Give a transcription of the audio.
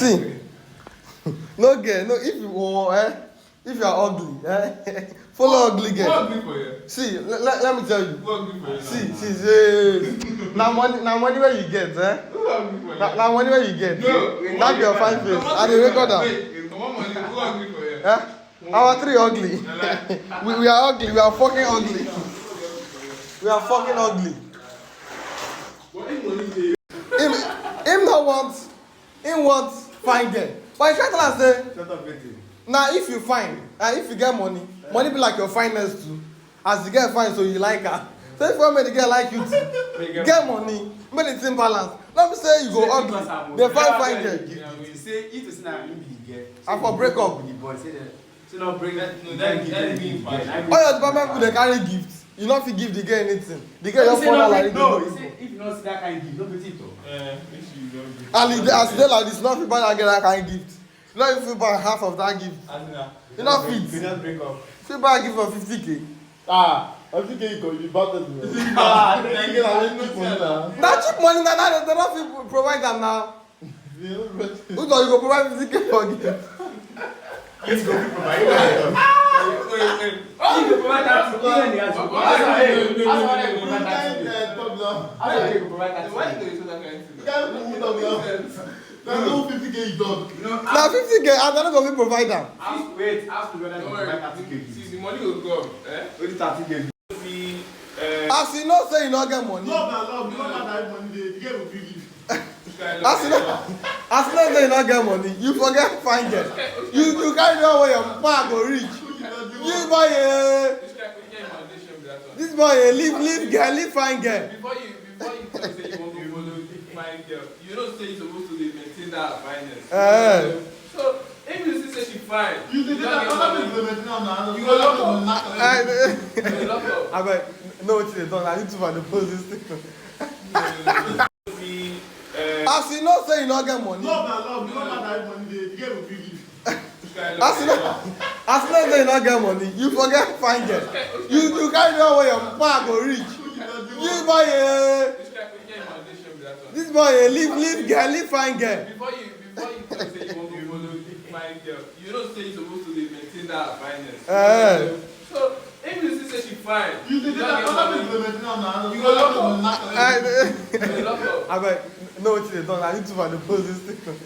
See, no girl, no. If you are ugly, follow ugly girl. What ugly for you? See, let me tell you. What ugly for you? See. Now money where you get, Who ugly for you? Now money where you get. No. That be your fine face. I dey record am. Wait, come on, money. Who ugly for you? Our three ugly. we are ugly. We are fucking ugly. We are fucking ugly. What is money say? Him not want. Him want fine girl. But he try to tell us say. Shut up, Betty. Now if you fine, if you get money be like your fineness too. As you get fine, so you like her. So if you want make the girl like you too, get money, make the thing balance. Let me say you go ugly, they fine girl. You say it is not you be get. And for breakup. The boy say that. So now bring that. No, that mean fine. All your department people they carry gifts. You not fit give the girl anything. The girl just fall out like no. You say if you not see that kind of gift, don't get it though. and as they like this, not fit buy that girl that kind of gift. You not even fit buy half of that gift. You not fit. You not break up. Fit buy a gift for 50k. Everything you be battered. That cheap money now they not fit provide them now. Who thought you go provide 50k for gift? Let's go provide. You go provide that. Even the answer. Why do you say that kind of thing? No 50k you talk. Now 50k and they're not going to provide them. Wait, ask me whether you Don't provide worry. 30k. See, the money will come. Only 30k. As you know say you not get money. Love na love. No matter if money dey, the girl will give you. As you know say you not get money, you forget fine girl. You carry the one where your pa go reach. You buy this boy leave fine girl. Before you talk say you want to follow fine girl, you know say you supposed to dey maintain that fineness. So if you see say she fine, You dey don't that get other money, people dey maintain am na. you go lock up. I You go lock up. beg, know what they done. I need to find the post this thing. As you know say you not get money. Love na love. No matter if money dey, the girl will give you. As you know say you not get money, you forget fine girl. You carry the one where your pa go reach. You buy this boy leave fine girl. Before you talk say you want to follow fine girl, you know say you supposed to dey maintain that fineness. So if you see say she fine, You dey don't that get other money, people dey maintain am na. you go lock up. I You go lock up. beg, know what they done. I need to find the post this thing.